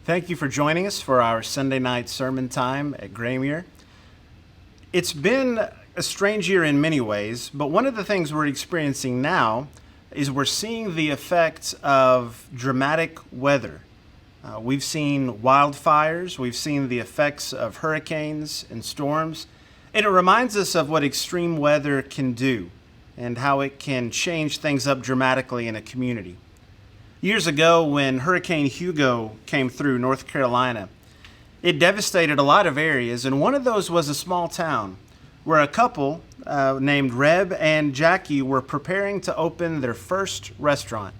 Thank you for joining us for our Sunday night sermon time at Graymere. It's been a strange year in many ways, but one of the things we're experiencing now is we're seeing the effects of dramatic weather. We've seen wildfires, we've seen the effects of hurricanes and storms, and it reminds us of what extreme weather can do and how it can change things up dramatically in a community. Years ago, when Hurricane Hugo came through North Carolina, it devastated a lot of areas, and one of those was a small town where a couple named Reb and Jackie were preparing to open their first restaurant.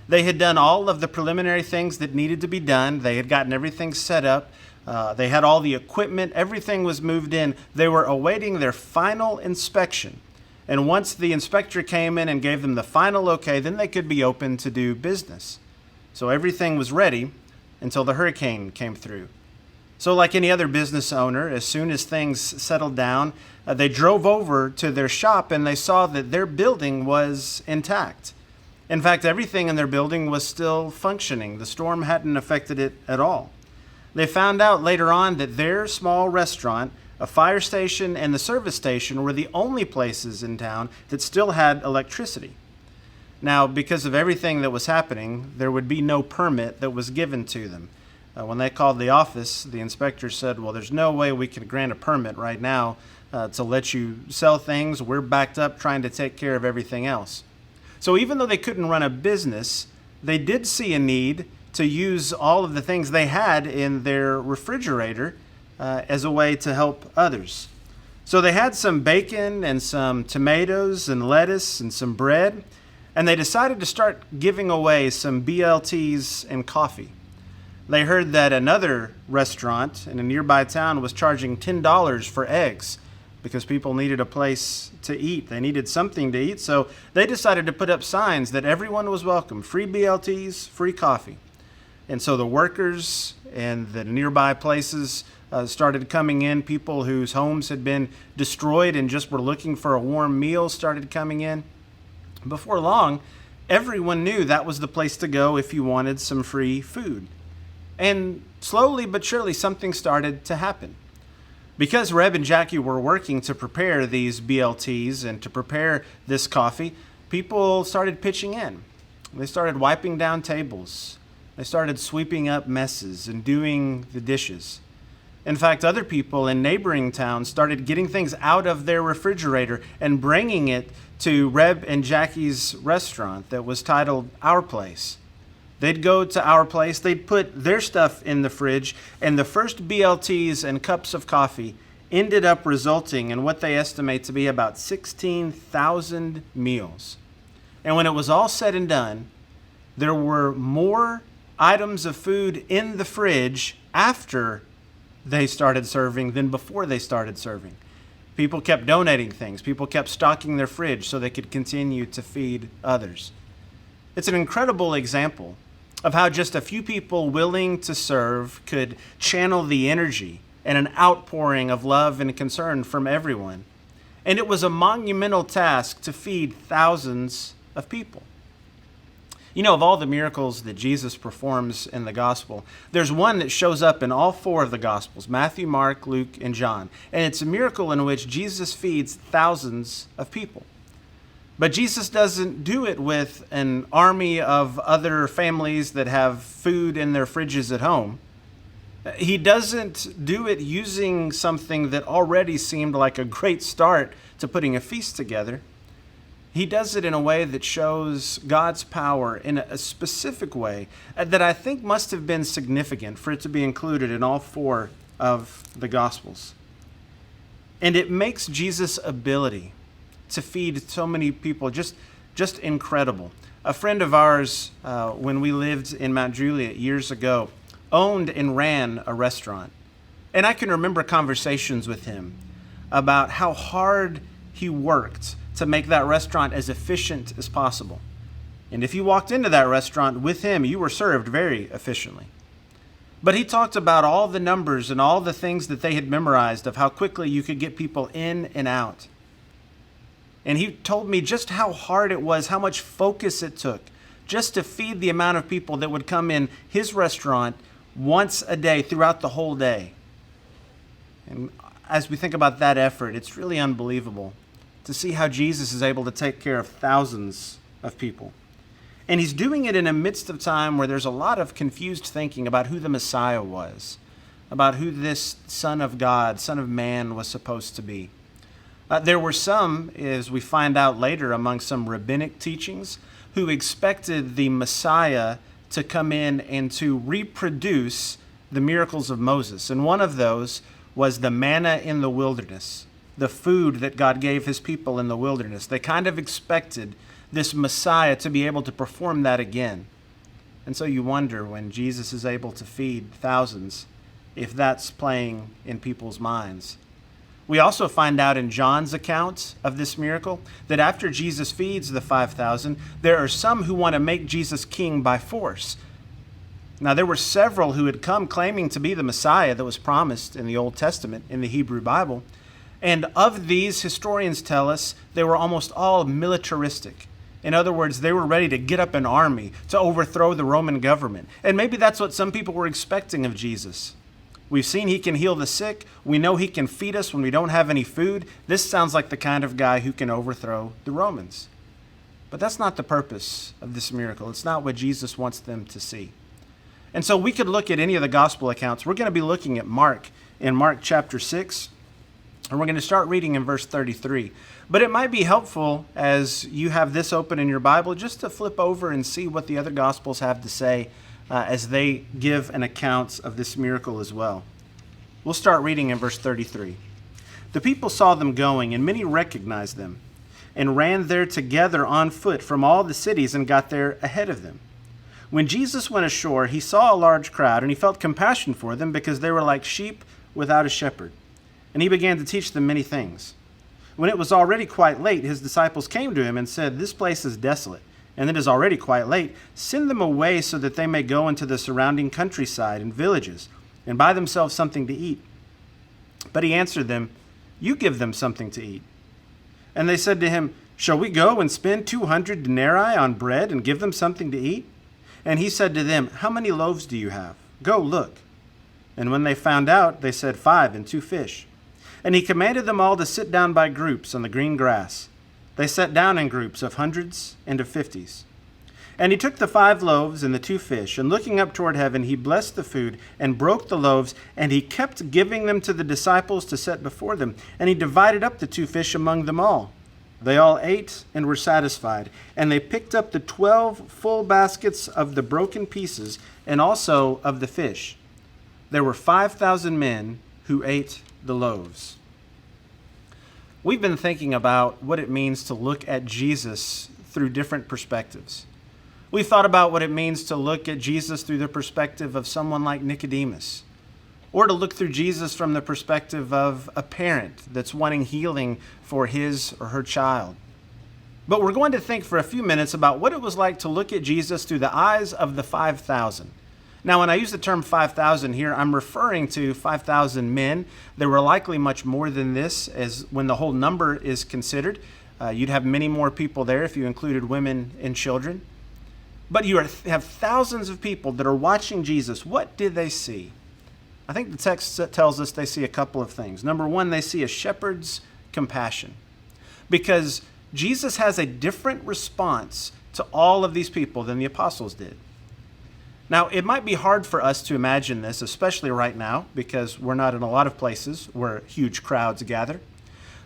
They had done all of the preliminary things that needed to be done. They had gotten everything set up. They had all the equipment. Everything was moved in. They were awaiting their final inspection. And once the inspector came in and gave them the final okay, then they could be open to do business. So everything was ready until the hurricane came through. So like any other business owner, as soon as things settled down, they drove over to their shop and they saw that their building was intact. In fact, everything in their building was still functioning. The storm hadn't affected it at all. They found out later on that their small restaurant, a fire station, and the service station were the only places in town that still had electricity. Now, because of everything that was happening, there would be no permit that was given to them. When they called the office, the inspector said, well, there's no way we can grant a permit right now to let you sell things. We're backed up trying to take care of everything else. So even though they couldn't run a business, they did see a need to use all of the things they had in their refrigerator as a way to help others. So they had some bacon and some tomatoes and lettuce and some bread, and they decided to start giving away some BLTs and coffee. They heard that another restaurant in a nearby town was charging $10 for eggs because people needed a place to eat. They needed something to eat, so they decided to put up signs that everyone was welcome, free BLTs, free coffee. And so the workers and the nearby places started coming in. People whose homes had been destroyed and just were looking for a warm meal started coming in. Before long, everyone knew that was the place to go if you wanted some free food. And slowly but surely something started to happen. Because Reb and Jackie were working to prepare these BLTs and to prepare this coffee, people started pitching in. They started wiping down tables. They started sweeping up messes and doing the dishes. In fact, other people in neighboring towns started getting things out of their refrigerator and bringing it to Reb and Jackie's restaurant that was titled Our Place. They'd go to Our Place, they'd put their stuff in the fridge, and the first BLTs and cups of coffee ended up resulting in what they estimate to be about 16,000 meals. And when it was all said and done, there were more items of food in the fridge after they started serving than before they started serving. People kept donating things. People kept stocking their fridge so they could continue to feed others. It's an incredible example of how just a few people willing to serve could channel the energy and an outpouring of love and concern from everyone. And it was a monumental task to feed thousands of people. You know, of all the miracles that Jesus performs in the gospel, there's one that shows up in all four of the gospels, Matthew, Mark, Luke, and John. And it's a miracle in which Jesus feeds thousands of people. But Jesus doesn't do it with an army of other families that have food in their fridges at home. He doesn't do it using something that already seemed like a great start to putting a feast together. He does it in a way that shows God's power in a specific way that I think must have been significant for it to be included in all four of the Gospels. And it makes Jesus' ability to feed so many people just incredible. A friend of ours, when we lived in Mount Juliet years ago, owned and ran a restaurant. And I can remember conversations with him about how hard he worked to make that restaurant as efficient as possible. And if you walked into that restaurant with him, you were served very efficiently. But he talked about all the numbers and all the things that they had memorized of how quickly you could get people in and out. And he told me just how hard it was, how much focus it took just to feed the amount of people that would come in his restaurant once a day throughout the whole day. And as we think about that effort, it's really unbelievable to see how Jesus is able to take care of thousands of people. And he's doing it in a midst of time where there's a lot of confused thinking about who the Messiah was, about who this Son of God, Son of Man was supposed to be. There were some, as we find out later among some rabbinic teachings, who expected the Messiah to come in and to reproduce the miracles of Moses. And one of those was the manna in the wilderness, the food that God gave his people in the wilderness. They kind of expected this Messiah to be able to perform that again. And so you wonder, when Jesus is able to feed thousands, if that's playing in people's minds. We also find out in John's account of this miracle that after Jesus feeds the 5,000, there are some who want to make Jesus king by force. Now, there were several who had come claiming to be the Messiah that was promised in the Old Testament, in the Hebrew Bible. And of these, historians tell us they were almost all militaristic. In other words, they were ready to get up an army to overthrow the Roman government. And maybe that's what some people were expecting of Jesus. We've seen he can heal the sick. We know he can feed us when we don't have any food. This sounds like the kind of guy who can overthrow the Romans. But that's not the purpose of this miracle. It's not what Jesus wants them to see. And so we could look at any of the gospel accounts. We're going to be looking at Mark in Mark chapter 6, and we're going to start reading in verse 33. But it might be helpful, as you have this open in your Bible, just to flip over and see what the other gospels have to say as they give an account of this miracle as well. We'll start reading in verse 33. The people saw them going, and many recognized them, and ran there together on foot from all the cities and got there ahead of them. When Jesus went ashore, he saw a large crowd, and he felt compassion for them because they were like sheep without a shepherd. And he began to teach them many things. When it was already quite late, his disciples came to him and said, "This place is desolate, and it is already quite late. Send them away so that they may go into the surrounding countryside and villages and buy themselves something to eat." But he answered them, "You give them something to eat." And they said to him, "Shall we go and spend 200 denarii on bread and give them something to eat?" And he said to them, "How many loaves do you have? Go look." And when they found out, they said, 5 and 2 fish. And he commanded them all to sit down by groups on the green grass. They sat down in groups of hundreds and of 50s. And he took the 5 loaves and the 2 fish, and looking up toward heaven, he blessed the food and broke the loaves, and he kept giving them to the disciples to set before them. And he divided up the 2 fish among them all. They all ate and were satisfied, and they picked up the 12 full baskets of the broken pieces and also of the fish. There were 5,000 men who ate the loaves. We've been thinking about what it means to look at Jesus through different perspectives. We've thought about what it means to look at Jesus through the perspective of someone like Nicodemus, or to look through Jesus from the perspective of a parent that's wanting healing for his or her child. But we're going to think for a few minutes about what it was like to look at Jesus through the eyes of the 5,000. Now, when I use the term 5,000 here, I'm referring to 5,000 men. There were likely much more than this, as when the whole number is considered. You'd have many more people there if you included women and children. But you have thousands of people that are watching Jesus. What did they see? I think the text tells us they see a couple of things. Number one, they see a shepherd's compassion, because Jesus has a different response to all of these people than the apostles did. Now, it might be hard for us to imagine this, especially right now, because we're not in a lot of places where huge crowds gather.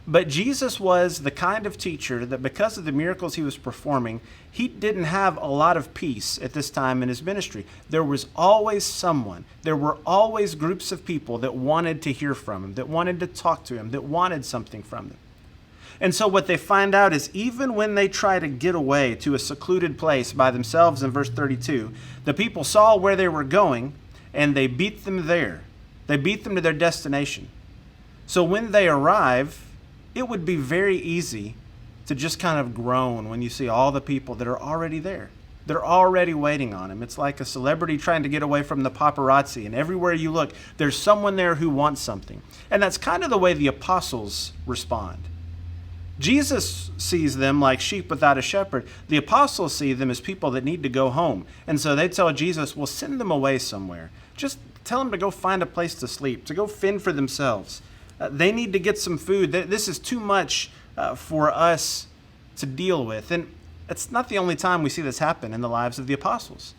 But Jesus was the kind of teacher that, because of the miracles he was performing, he didn't have a lot of peace at this time in his ministry. There was always someone, there were always groups of people that wanted to hear from him, that wanted to talk to him, that wanted something from him. And so what they find out is, even when they try to get away to a secluded place by themselves in verse 32, the people saw where they were going and they beat them there. They beat them to their destination. So when they arrive, it would be very easy to just kind of groan when you see all the people that are already there. They're already waiting on him. It's like a celebrity trying to get away from the paparazzi, and everywhere you look, there's someone there who wants something. And that's kind of the way the apostles respond. Jesus sees them like sheep without a shepherd. The apostles see them as people that need to go home. And so they tell Jesus, well, send them away somewhere. just tell them to go find a place to sleep, to go fend for themselves. They need to get some food. This is too much for us to deal with. And it's not the only time we see this happen in the lives of the apostles.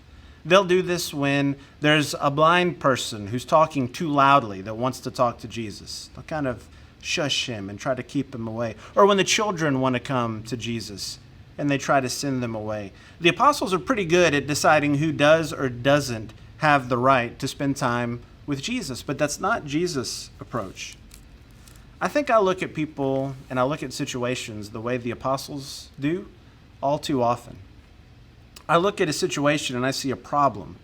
They'll do this when there's a blind person who's talking too loudly that wants to talk to Jesus. They'll kind of shush him and try to keep him away. Or when the children want to come to Jesus and they try to send them away. The apostles are pretty good at deciding who does or doesn't have the right to spend time with Jesus, but that's not Jesus' approach. I think I look at people and I look at situations the way the apostles do all too often. I look at a situation and I see a problem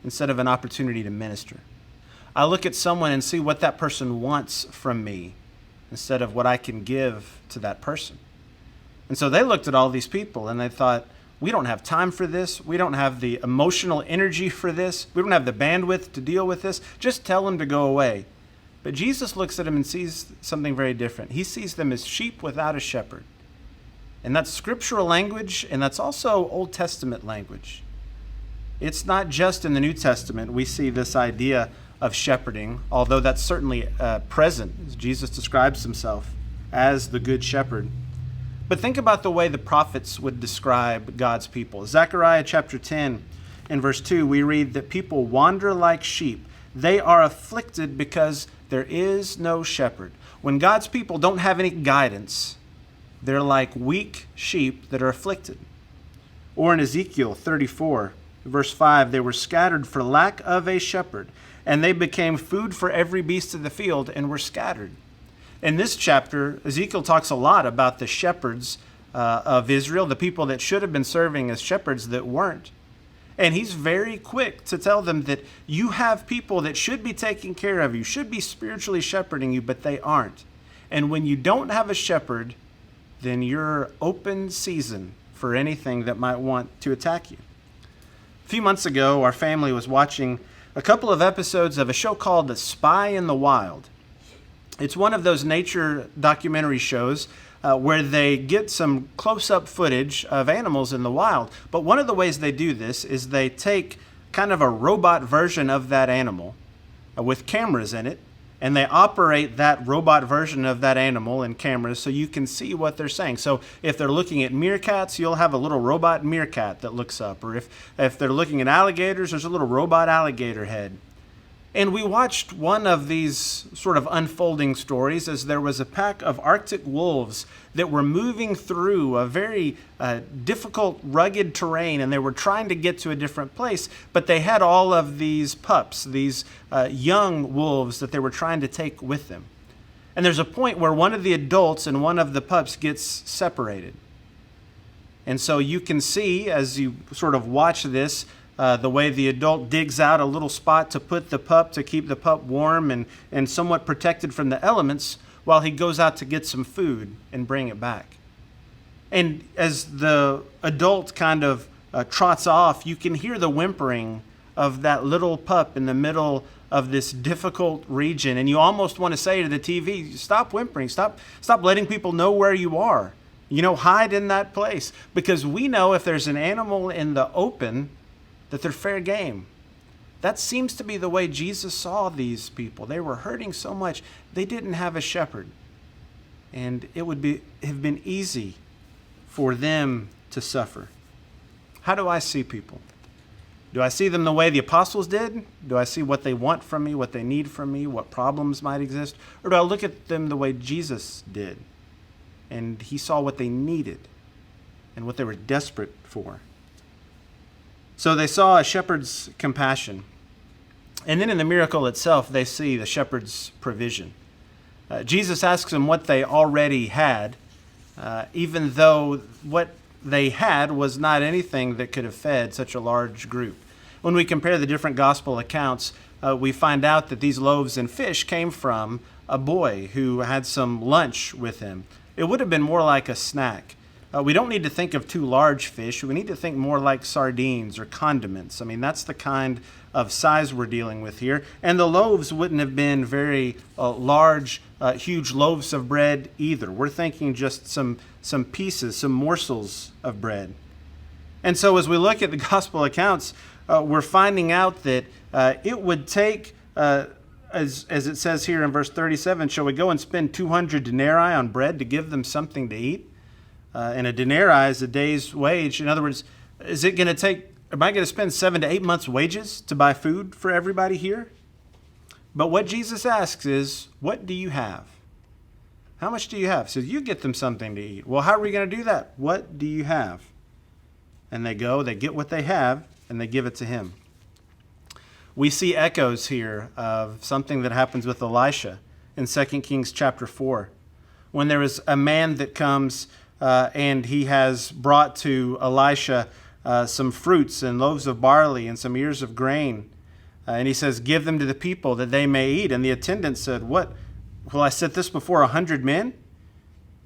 instead of an opportunity to minister. I look at someone and see what that person wants from me instead of what I can give to that person. And so they looked at all these people and they thought, we don't have time for this. We don't have the emotional energy for this. We don't have the bandwidth to deal with this. Just tell them to go away. But Jesus looks at them and sees something very different. He sees them as sheep without a shepherd. And that's scriptural language, and that's also Old Testament language. It's not just in the New Testament we see this idea of shepherding, although that's certainly present as Jesus describes himself as the good shepherd. But think about the way the prophets would describe God's people. Zechariah chapter 10 and verse 2, we read that people wander like sheep. They are afflicted because there is no shepherd. When God's people don't have any guidance, they're like weak sheep that are afflicted. Or in Ezekiel 34, verse 5, they were scattered for lack of a shepherd, and they became food for every beast of the field and were scattered. In this chapter, Ezekiel talks a lot about the shepherds of Israel, the people that should have been serving as shepherds that weren't. And he's very quick to tell them that you have people that should be taking care of you, should be spiritually shepherding you, but they aren't. And when you don't have a shepherd, then you're open season for anything that might want to attack you. A few months ago, our family was watching a couple of episodes of a show called The Spy in the Wild. It's one of those nature documentary shows where they get some close-up footage of animals in the wild. But one of the ways they do this is they take kind of a robot version of that animal with cameras in it, and they operate that robot version of that animal in cameras so you can see what they're saying. So if they're looking at meerkats, you'll have a little robot meerkat that looks up. Or if they're looking at alligators, there's a little robot alligator head. And we watched one of these sort of unfolding stories as there was a pack of Arctic wolves that were moving through a very difficult, rugged terrain, and they were trying to get to a different place, but they had all of these pups, these young wolves that they were trying to take with them. And there's a point where one of the adults and one of the pups gets separated. And so you can see, as you sort of watch this, the way the adult digs out a little spot to put the pup, to keep the pup warm and somewhat protected from the elements while he goes out to get some food and bring it back. And as the adult kind of trots off, you can hear the whimpering of that little pup in the middle of this difficult region. And you almost want to say to the TV, stop whimpering, stop letting people know where you are. Hide in that place. Because we know if there's an animal in the open, that they're fair game. That seems to be the way Jesus saw these people. They were hurting so much, they didn't have a shepherd. And it would have been easy for them to suffer. How do I see people? Do I see them the way the apostles did? Do I see what they want from me, what they need from me, what problems might exist? Or do I look at them the way Jesus did? And he saw what they needed and what they were desperate for. So they saw a shepherd's compassion. And then in the miracle itself, they see the shepherd's provision. Jesus asks them what they already had, even though what they had was not anything that could have fed such a large group. When we compare the different gospel accounts, we find out that these loaves and fish came from a boy who had some lunch with him. It would have been more like a snack. We don't need to think of two large fish. We need to think more like sardines or condiments. I mean, that's the kind of size we're dealing with here. And the loaves wouldn't have been very large, huge loaves of bread either. We're thinking just some pieces, some morsels of bread. And so as we look at the gospel accounts, we're finding out that it would take, as it says here in verse 37, shall we go and spend 200 denarii on bread to give them something to eat? And a denarii is a day's wage. In other words, is it going to take, am I going to spend 7 to 8 months' wages to buy food for everybody here? But what Jesus asks is, what do you have? How much do you have? So you get them something to eat. Well, how are we going to do that? What do you have? And they go, they get what they have, and they give it to him. We see echoes here of something that happens with Elisha in 2 Kings chapter 4. When there is a man that comes and he has brought to Elisha some fruits and loaves of barley and some ears of grain. And he says, give them to the people that they may eat. And the attendant said, what? Will I set this before 100 men?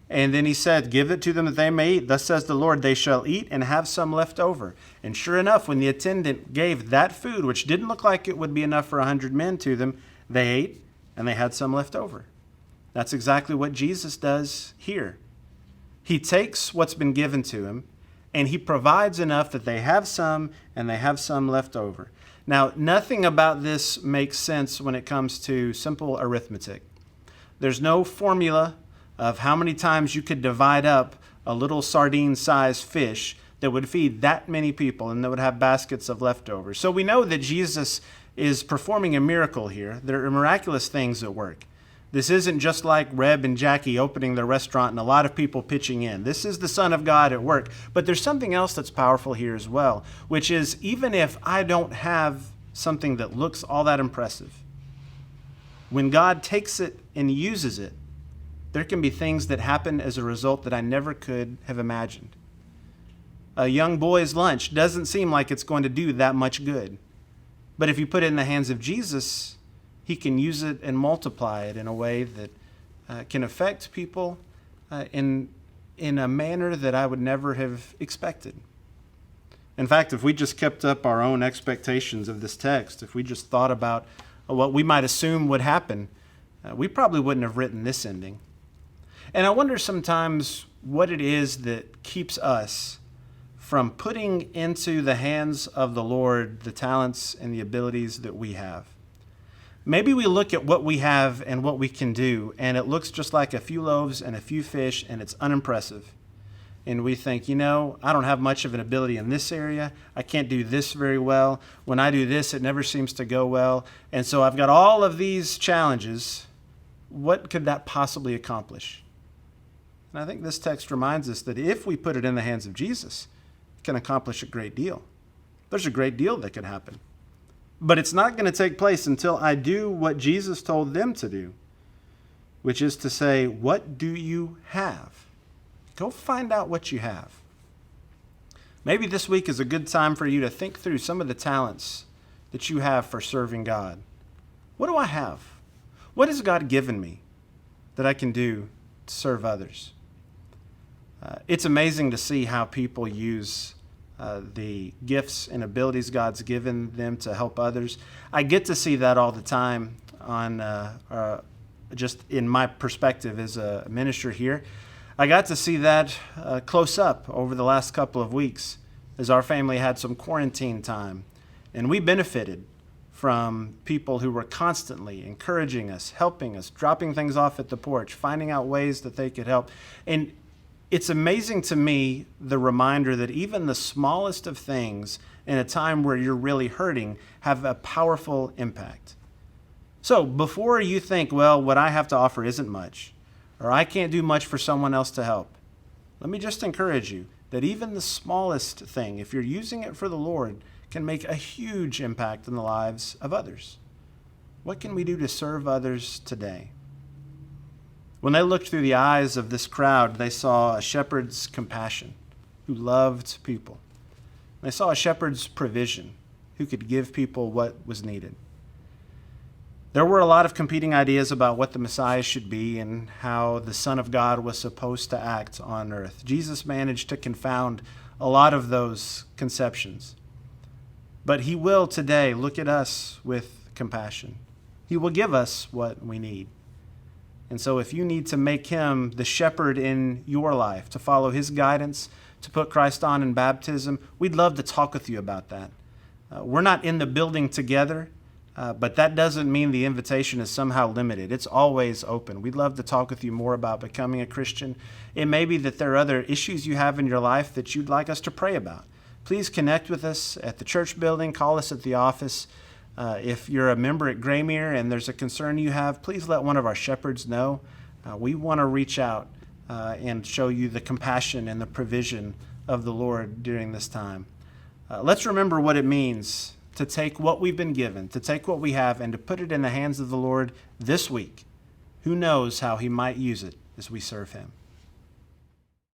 And then he said, give it to them that they may eat. Thus says the Lord, they shall eat and have some left over. And sure enough, when the attendant gave that food, which didn't look like it would be enough for 100 men to them, they ate and they had some left over. That's exactly what Jesus does here. He takes what's been given to him and he provides enough that they have some and they have some left over. Now, nothing about this makes sense when it comes to simple arithmetic. There's no formula of how many times you could divide up a little sardine-sized fish that would feed that many people and that would have baskets of leftovers. So we know that Jesus is performing a miracle here. There are miraculous things at work. This isn't just like Reb and Jackie opening their restaurant and a lot of people pitching in. This is the Son of God at work. But there's something else that's powerful here as well, which is even if I don't have something that looks all that impressive, when God takes it and uses it, there can be things that happen as a result that I never could have imagined. A young boy's lunch doesn't seem like it's going to do that much good. But if you put it in the hands of Jesus, he can use it and multiply it in a way that can affect people in a manner that I would never have expected. In fact, if we just kept up our own expectations of this text, if we just thought about what we might assume would happen, we probably wouldn't have written this ending. And I wonder sometimes what it is that keeps us from putting into the hands of the Lord the talents and the abilities that we have. Maybe we look at what we have and what we can do, and it looks just like a few loaves and a few fish, and it's unimpressive. And we think, I don't have much of an ability in this area. I can't do this very well. When I do this, it never seems to go well. And so I've got all of these challenges. What could that possibly accomplish? And I think this text reminds us that if we put it in the hands of Jesus, it can accomplish a great deal. There's a great deal that could happen. But it's not going to take place until I do what Jesus told them to do, which is to say, what do you have? Go find out what you have. Maybe this week is a good time for you to think through some of the talents that you have for serving God. What do I have? What has God given me that I can do to serve others? It's amazing to see how people use the gifts and abilities God's given them to help others. I get to see that all the time on just in my perspective as a minister here. I got to see that close up over the last couple of weeks as our family had some quarantine time. And we benefited from people who were constantly encouraging us, helping us, dropping things off at the porch, finding out ways that they could help. And it's amazing to me, the reminder that even the smallest of things in a time where you're really hurting have a powerful impact. So before you think, well, what I have to offer isn't much, or I can't do much for someone else to help, let me just encourage you that even the smallest thing, if you're using it for the Lord, can make a huge impact in the lives of others. What can we do to serve others today? When they looked through the eyes of this crowd, they saw a shepherd's compassion who loved people. They saw a shepherd's provision who could give people what was needed. There were a lot of competing ideas about what the Messiah should be and how the Son of God was supposed to act on earth. Jesus managed to confound a lot of those conceptions. But he will today look at us with compassion. He will give us what we need. And so if you need to make him the shepherd in your life, to follow his guidance, to put Christ on in baptism, we'd love to talk with you about that. We're not in the building together, but that doesn't mean the invitation is somehow limited. It's always open. We'd love to talk with you more about becoming a Christian. It may be that there are other issues you have in your life that you'd like us to pray about. Please connect with us at the church building. Call us at the office. If you're a member at Graymere and there's a concern you have, please let one of our shepherds know. We want to reach out and show you the compassion and the provision of the Lord during this time. Let's remember what it means to take what we've been given, to take what we have, and to put it in the hands of the Lord this week. Who knows how he might use it as we serve him.